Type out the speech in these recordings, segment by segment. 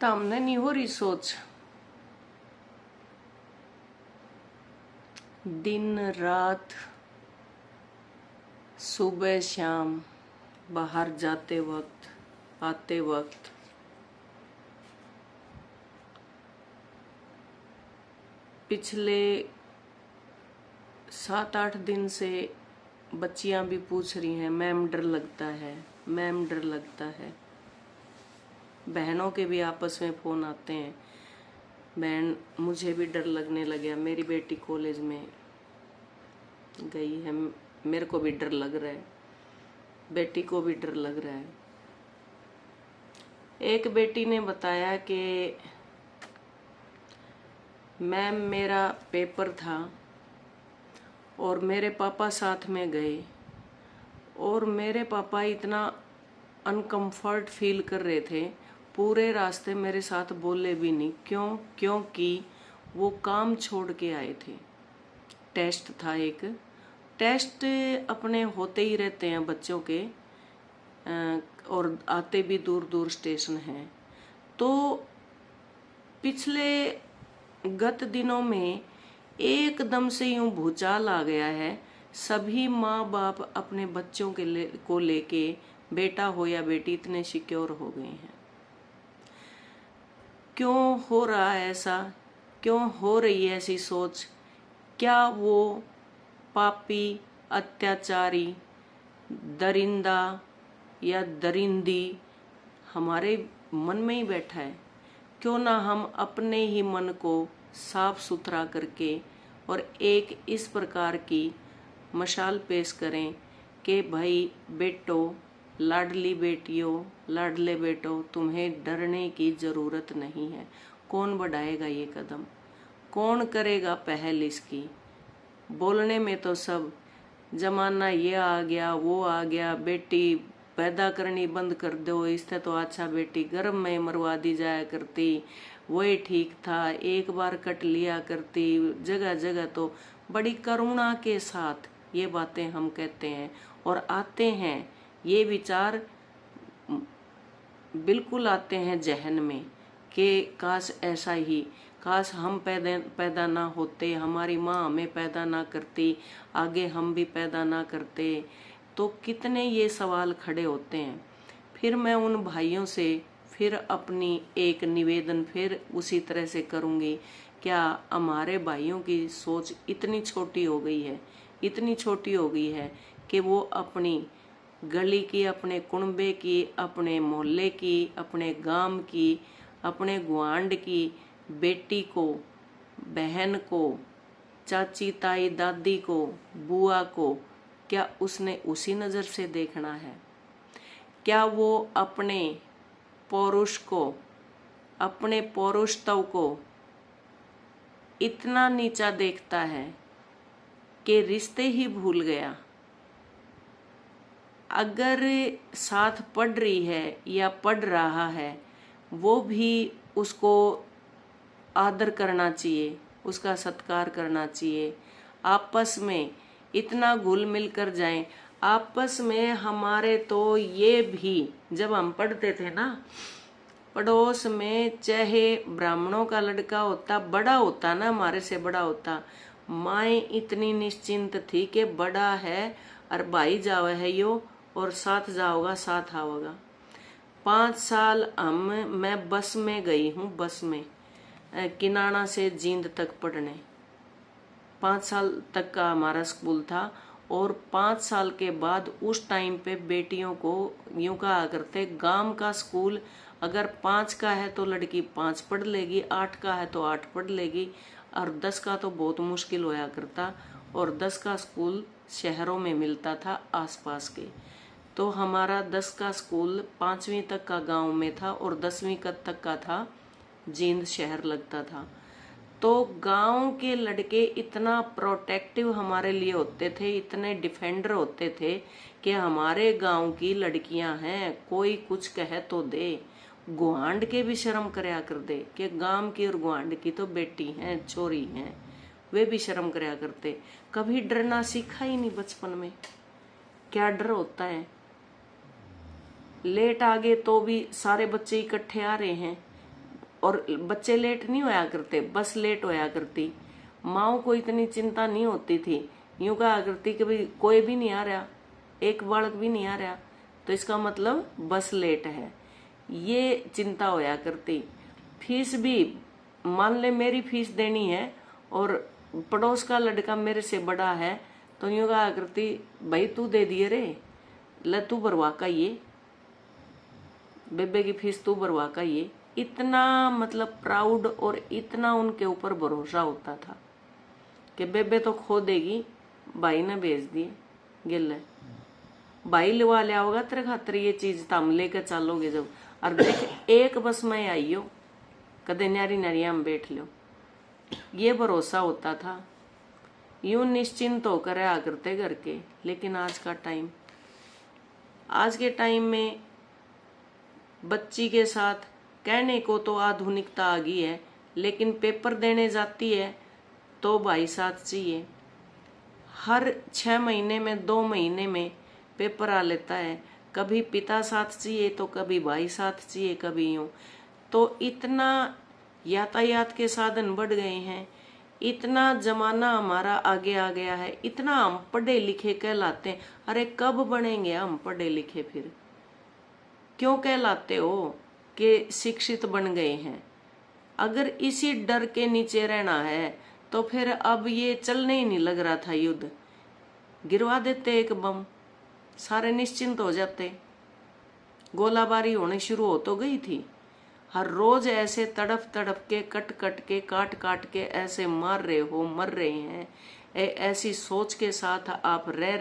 तो हमने नहीं हो रही सोच, दिन रात सुबह शाम बाहर जाते वक्त आते वक्त पिछले 7-8 दिन से बच्चियां भी पूछ रही हैं, मैम डर लगता है, मैम डर लगता है। बहनों के भी आपस में फोन आते हैं, बहन मुझे भी डर लगने लगा, मेरी बेटी कॉलेज में गई है, मेरे को भी डर लग रहा है, बेटी को भी डर लग रहा है। एक बेटी ने बताया कि मैम मेरा पेपर था और मेरे पापा साथ में गए और मेरे पापा इतना अनकंफर्ट फील कर रहे थे, पूरे रास्ते मेरे साथ बोले भी नहीं। क्योंकि वो काम छोड़ के आए थे। टेस्ट था, एक टेस्ट अपने होते ही रहते हैं बच्चों के, और आते भी दूर दूर स्टेशन हैं। तो पिछले गत दिनों में एकदम से यूं भूचाल आ गया है। सभी माँ बाप अपने बच्चों को लेके, बेटा हो या बेटी, इतने सिक्योर हो गए हैं। क्यों हो रहा है ऐसा? क्यों हो रही है ऐसी सोच? क्या वो पापी, अत्याचारी, दरिंदा या दरिंदी हमारे मन में ही बैठा है? क्यों ना हम अपने ही मन को साफ सुथरा करके और एक इस प्रकार की मशाल पेश करें कि भाई बेटो, लाडली बेटियों, लाडले बेटो, तुम्हें डरने की जरूरत नहीं है। कौन बढ़ाएगा ये कदम? कौन करेगा पहल इसकी? बोलने में तो सब जमाना ये आ गया, वो आ गया, बेटी पैदा करनी बंद कर दो, इससे तो अच्छा बेटी गर्भ में मरवा दी जाया करती, वही ठीक था, एक बार कट लिया करती। जगह जगह तो बड़ी करुणा के साथ ये बातें हम कहते हैं और आते हैं, ये विचार बिल्कुल आते हैं जहन में कि काश ऐसा ही, काश हम पैदा ना होते, हमारी माँ हमें पैदा ना करती, आगे हम भी पैदा ना करते। तो कितने ये सवाल खड़े होते हैं। फिर मैं उन भाइयों से फिर अपनी एक निवेदन फिर उसी तरह से करूँगी। क्या हमारे भाइयों की सोच इतनी छोटी हो गई है, इतनी छोटी हो गई है कि वो अपनी गली की, अपने कुनबे की, अपने मोहल्ले की, अपने गांव की, अपने गुआंढ की बेटी को, बहन को, चाची ताई दादी को, बुआ को, क्या उसने उसी नज़र से देखना है? क्या वो अपने पौरुष को, अपने पौरुषत्व को इतना नीचा देखता है कि रिश्ते ही भूल गया? अगर साथ पढ़ रही है या पढ़ रहा है, वो भी उसको आदर करना चाहिए, उसका सत्कार करना चाहिए। आपस में इतना घुल मिल कर जाएं। आपस में हमारे तो ये भी, जब हम पढ़ते थे ना, पड़ोस में चाहे ब्राह्मणों का लड़का होता, बड़ा होता ना, हमारे से बड़ा होता, माँ इतनी निश्चिंत थी कि बड़ा है और भाई जावा है यो, और साथ जाओगा साथ आओगा। 5 साल मैं बस में गई हूँ, बस में किनाना से जींद तक पढ़ने। 5 साल तक का हमारा स्कूल था और 5 साल के बाद उस टाइम पे बेटियों को यूं कहा करते, गांव का स्कूल अगर 5 का है तो लड़की 5 पढ़ लेगी, 8 का है तो 8 पढ़ लेगी, और 10 का तो बहुत मुश्किल होया करता। और 10 का स्कूल शहरों में मिलता था आसपास के। तो हमारा 10 का स्कूल 5वीं तक का गांव में था और 10वीं तक का था जींद शहर लगता था। तो गांव के लड़के इतना प्रोटेक्टिव हमारे लिए होते थे, इतने डिफेंडर होते थे कि हमारे गांव की लड़कियां हैं, कोई कुछ कहे तो दे, गुआंढ के भी शर्म करया कर दे कि गांव की और गुआंढ की तो बेटी हैं, छोरी हैं, वे भी शर्म करया करते। कभी डरना सीखा ही नहीं बचपन में। क्या डर होता है? लेट आ गए तो भी सारे बच्चे इकट्ठे आ रहे हैं, और बच्चे लेट नहीं होया करते, बस लेट होया करती। माओ को इतनी चिंता नहीं होती थी, यूं कहा करती कि भाई कोई भी नहीं आ रहा, एक बालक भी नहीं आ रहा, तो इसका मतलब बस लेट है, ये चिंता होया करती। फीस भी मान ले मेरी फीस देनी है और पड़ोस का लड़का मेरे से बड़ा है, तो यूं कहा करती भाई तू दे दिए रे, ले तू भरवा का ये बेबे की फीस तू भरवा का ये। इतना मतलब प्राउड और इतना उनके ऊपर भरोसा होता था कि बेबे तो खो देगी, भाई ने भेज दिए गिले, भाई लिवा लिया होगा तेरे खातर ये चीज, तम लेकर चलोगे जब, और देख एक बस में आई हो, कदे न्यारी न्यारिया में बैठ लो, ये भरोसा होता था। यूं निश्चिंत होकर आ करते घर के। लेकिन आज के टाइम में बच्ची के साथ कहने को तो आधुनिकता आ गई है, लेकिन पेपर देने जाती है तो भाई साथ चाहिए। हर 6 महीने में 2 महीने में पेपर आ लेता है, कभी पिता साथ चाहिए तो कभी भाई साथ चाहिए, कभी यूं। तो इतना यातायात के साधन बढ़ गए हैं, इतना जमाना हमारा आगे आ गया है, इतना हम पढ़े लिखे कहलाते हैं। अरे कब बनेंगे हम पढ़े लिखे? फिर क्यों कहलाते हो कि शिक्षित बन गए हैं? अगर इसी डर के नीचे रहना है तो फिर अब ये चलने ही नहीं लग रहा था। युद्ध गिरवा देते एक बम, सारे निश्चिंत हो जाते। गोलाबारी होनी शुरू हो तो गई थी, हर रोज ऐसे तड़प तड़प के कट कट के काट काट के ऐसे मार रहे हो, मर रहे हैं, ऐसी सोच के साथ आप रह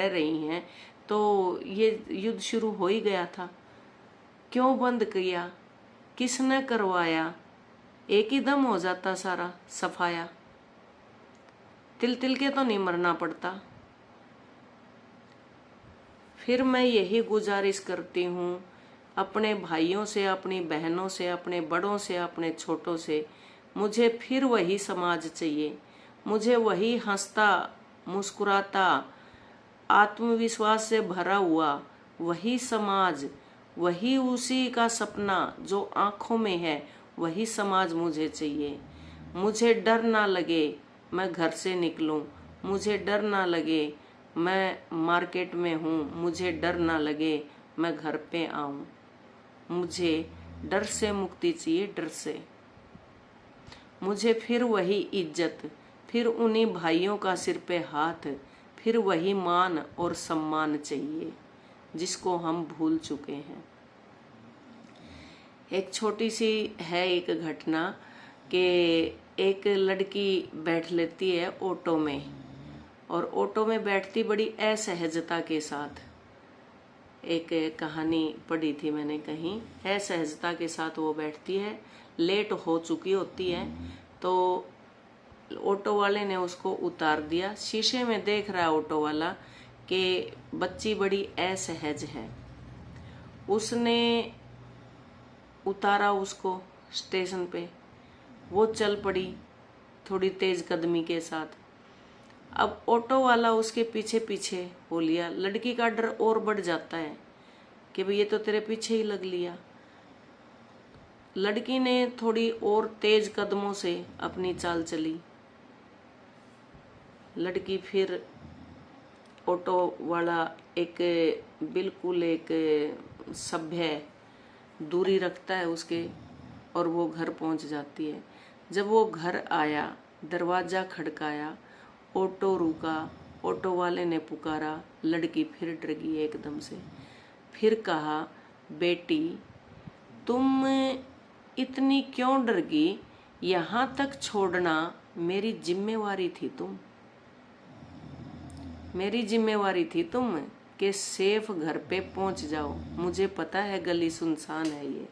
रही हैं, तो ये युद्ध शुरू हो ही गया था। क्यों बंद किया? किसने करवाया? एक ही दम हो जाता सारा सफाया, तिल तिल के तो नहीं मरना पड़ता। फिर मैं यही गुजारिश करती हूँ अपने भाइयों से, अपनी बहनों से, अपने बड़ों से, अपने छोटों से, मुझे फिर वही समाज चाहिए। मुझे वही हंसता मुस्कुराता आत्मविश्वास से भरा हुआ वही समाज, वही उसी का सपना जो आंखों में है, वही समाज मुझे चाहिए। मुझे डर ना लगे मैं घर से निकलूं, मुझे डर ना लगे मैं मार्केट में हूँ, मुझे डर ना लगे मैं घर पे आऊं। मुझे डर से मुक्ति चाहिए, डर से। मुझे फिर वही इज्जत, फिर उन्हीं भाइयों का सिर पे हाथ, फिर वही मान और सम्मान चाहिए जिसको हम भूल चुके हैं। एक छोटी सी है एक घटना कि एक लड़की बैठ लेती है ऑटो में, और ऑटो में बैठती बड़ी असहजता के साथ। एक कहानी पढ़ी थी मैंने कहीं, असहजता के साथ वो बैठती है, लेट हो चुकी होती है, तो ऑटो वाले ने उसको उतार दिया। शीशे में देख रहा है ऑटो वाला कि बच्ची बड़ी असहज है, उसने उतारा उसको स्टेशन पे। वो चल पड़ी थोड़ी तेज कदमी के साथ। अब ऑटो वाला उसके पीछे पीछे हो लिया। लड़की का डर और बढ़ जाता है कि भाई ये तो तेरे पीछे ही लग लिया। लड़की ने थोड़ी और तेज कदमों से अपनी चाल चली। लड़की फिर ऑटो वाला एक बिल्कुल एक सभ्य दूरी रखता है उसके, और वो घर पहुंच जाती है। जब वो घर आया, दरवाजा खड़काया, ऑटो रुका, ऑटो वाले ने पुकारा, लड़की फिर डर गई एकदम से। फिर कहा, बेटी तुम इतनी क्यों डर गई? यहाँ तक छोड़ना मेरी जिम्मेवारी थी। मेरी जिम्मेवारी थी तुम कि सेफ घर पे पहुंच जाओ। मुझे पता है गली सुनसान है, ये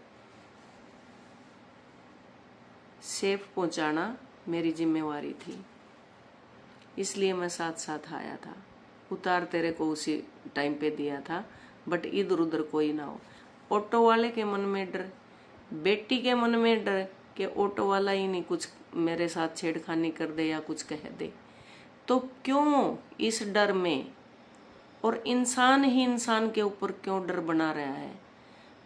सेफ पहुंचाना मेरी जिम्मेवारी थी, इसलिए मैं साथ साथ आया था। उतार तेरे को उसी टाइम पे दिया था, बट इधर उधर कोई ना हो। ऑटो वाले के मन में डर, बेटी के मन में डर कि ऑटो वाला ही नहीं कुछ मेरे साथ छेड़खानी कर दे या कुछ कह दे। तो क्यों इस डर में, और इंसान ही इंसान के ऊपर क्यों डर बना रहा है?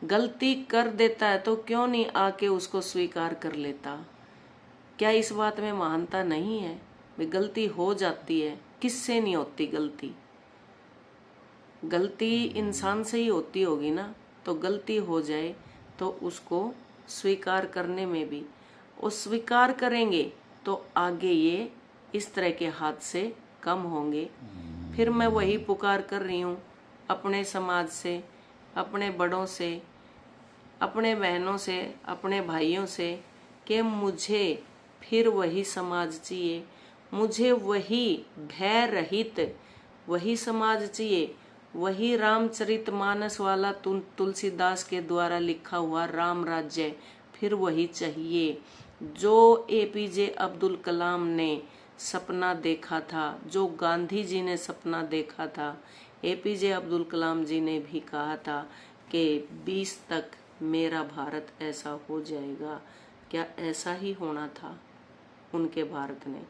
गलती कर देता है तो क्यों नहीं आके उसको स्वीकार कर लेता? क्या इस बात में महानता नहीं है? भाई गलती हो जाती है, किससे नहीं होती गलती? गलती इंसान से ही होती होगी ना। तो गलती हो जाए तो उसको स्वीकार करने में भी, और स्वीकार करेंगे तो आगे ये इस तरह के हादसे कम होंगे। फिर मैं वही पुकार कर रही हूँ अपने समाज से, अपने बड़ों से, अपने बहनों से, अपने भाइयों से, कि मुझे फिर वही समाज चाहिए, मुझे वही भय रहित वही समाज चाहिए, वही रामचरितमानस वाला तुलसीदास के द्वारा लिखा हुआ राम राज्य फिर वही चाहिए, जो एपीजे अब्दुल कलाम ने सपना देखा था, जो गांधी जी ने सपना देखा था। एपीजे अब्दुल कलाम जी ने भी कहा था कि 20 तक मेरा भारत ऐसा हो जाएगा। क्या ऐसा ही होना था उनके भारत ने?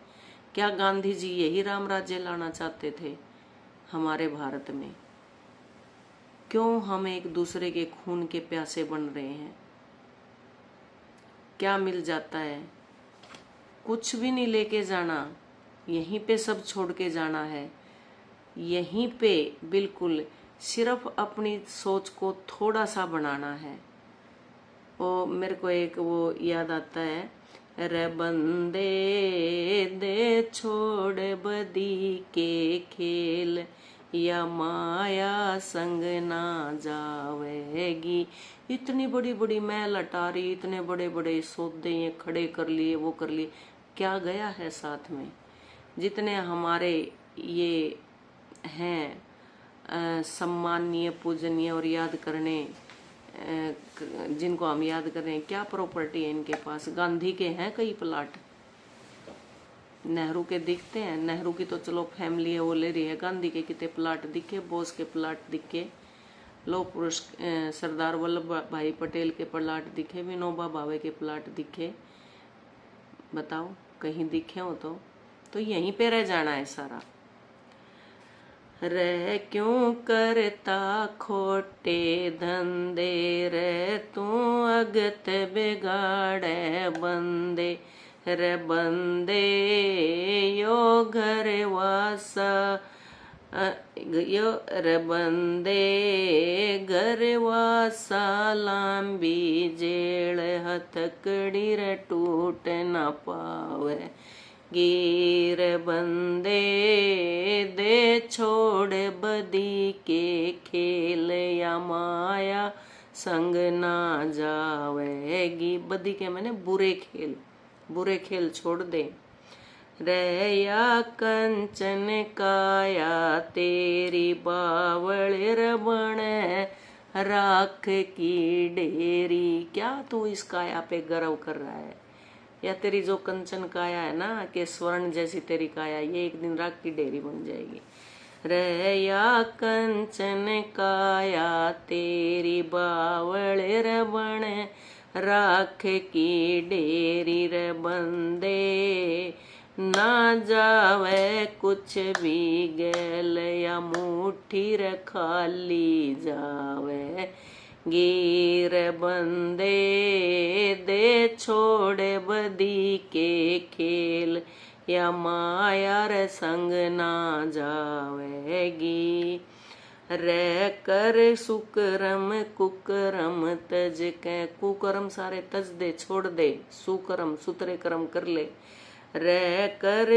क्या गांधी जी यही राम राज्य लाना चाहते थे हमारे भारत में? क्यों हम एक दूसरे के खून के प्यासे बन रहे हैं? क्या मिल जाता है? कुछ भी नहीं लेके जाना, यहीं पे सब छोड़ के जाना है। यहीं पे बिल्कुल सिर्फ अपनी सोच को थोड़ा सा बनाना है। वो मेरे को एक वो याद आता है, रे बंदे दे छोड़ बदी के खेल, या माया संग ना जावेगी। इतनी बड़ी बड़ी महल अटारी, इतने बड़े बड़े सौदे ये खड़े कर लिए, वो कर लिए, क्या गया है साथ में? जितने हमारे ये हैं सम्माननीय, पूजनीय और याद करने, जिनको हम याद कर रहे हैं, क्या प्रॉपर्टी है इनके पास? गांधी के हैं कई प्लाट, नेहरू के दिखते हैं। नेहरू की तो चलो फैमिली है वो ले रही है, गांधी के कितने प्लाट दिखे, बोस के प्लाट दिखे, लौह पुरुष सरदार वल्लभ भाई पटेल के प्लाट दिखे, विनोबा भावे के प्लाट दिखे। बताओ कहीं दिखे हो तो यहीं पे रह जाना है सारा। रह क्यों करता खोटे धंधे, रे तू अगत बिगाड़े बंदे, रे बंदे यो घर वासा, यो रे बंदे घर वासा, लांबी जेड़ हथकड़ी रे टूट न पावे, गिर बंदे दे छोड़ बदी के खेल, या माया संग ना जावेगी। बदी के मैंने बुरे खेल, बुरे खेल छोड़ दे। रया कंचन काया तेरी, बावल रबण राख की डेरी। क्या तू इस काया पे गर्व कर रहा है? या तेरी जो कंचन काया है ना, कि स्वर्ण जैसी तेरी काया, ये एक दिन राख की डेरी बन जाएगी। रया कंचन काया तेरी, बावल रबण राख की डेरी, रे बंदे ना जावे कुछ भी गैल, या मुट्ठी रे खाली जावे, गिर बंदे दे छोड़ बदी के खेल, या माया रे संग ना जावेगी। रे कर सुकरम कुकरम तज के, कुकरम सारे तज दे, छोड़ दे, सुकरम सुतरे कर्म कर ले। रे कर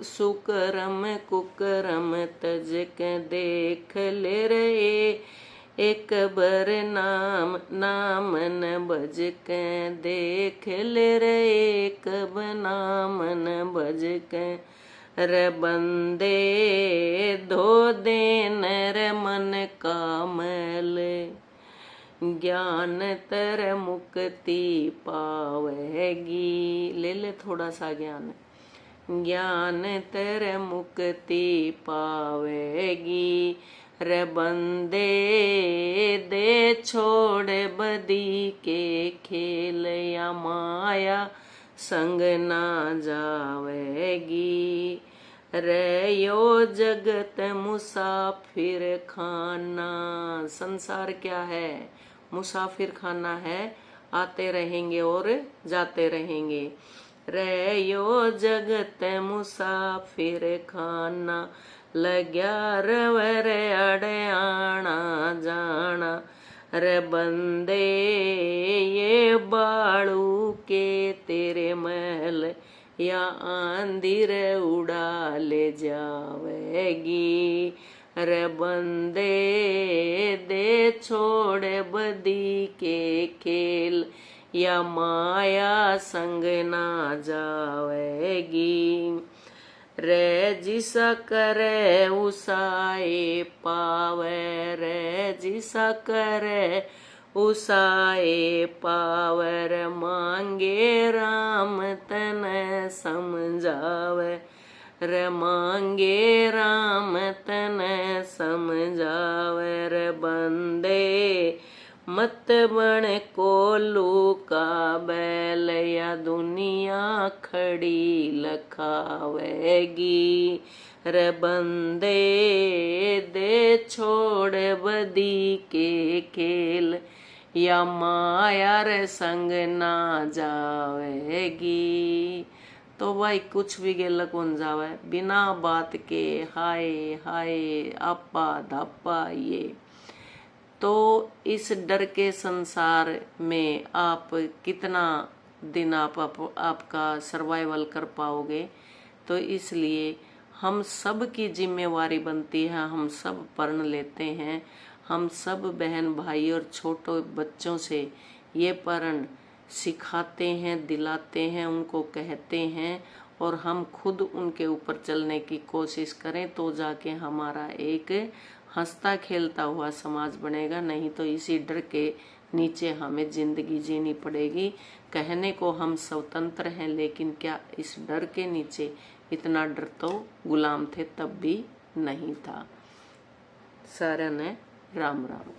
सुकरम कुकरम तज के, देख ले रे एक बर नाम नाम न भज के, देख ले रे एक नाम न भज के, रे बंदे धो देन रे मन का मैल, ज्ञान तर मुक्ति पावेगी। ले ले थोड़ा सा ज्ञान, ज्ञान तर मुक्ति पावेगी, रे बंदे दे छोड़ बदी के खेल, या माया संग ना जावेगी। रे यो जगत मुसाफिर खाना, संसार क्या है? मुसाफिर खाना है, आते रहेंगे और जाते रहेंगे। रे यो जगत मुसाफिर खाना, लग्या रवर अड़े आना जाना। रे बंदे ये बाड़ू के तेरे महल, या आंधी रे उड़ा ले जावेगी। रे बंदे दे छोड़े बदी के खेल, या माया संग ना जावेगी। रे जिसा करे उसाए पावे, रे जिसा करे उसाए पावर, मांगे राम तन समझावे। रे मांगे राम तन समझावे। रे बंदे मत बन कोल्लू का बैल, या दुनिया खड़ी लखावेगी। रे बंदे दे छोड़ बदी के खेल, या माया रे संग ना जावेगी। तो भाई कुछ भी गेल कौन जावे, बिना बात के हाय हाय आपा धापा ये। तो इस डर के संसार में आप कितना दिन आपका सर्वाइवल कर पाओगे। तो इसलिए हम सब की जिम्मेवारी बनती है, हम सब प्रण लेते हैं, हम सब बहन भाई और छोटे बच्चों से ये प्रण सिखाते हैं, दिलाते हैं, उनको कहते हैं, और हम खुद उनके ऊपर चलने की कोशिश करें, तो जाके हमारा एक हंसता खेलता हुआ समाज बनेगा। नहीं तो इसी डर के नीचे हमें जिंदगी जीनी पड़ेगी। कहने को हम स्वतंत्र हैं, लेकिन क्या इस डर के नीचे इतना डर तो गुलाम थे तब भी नहीं था। सारा ने राम राम।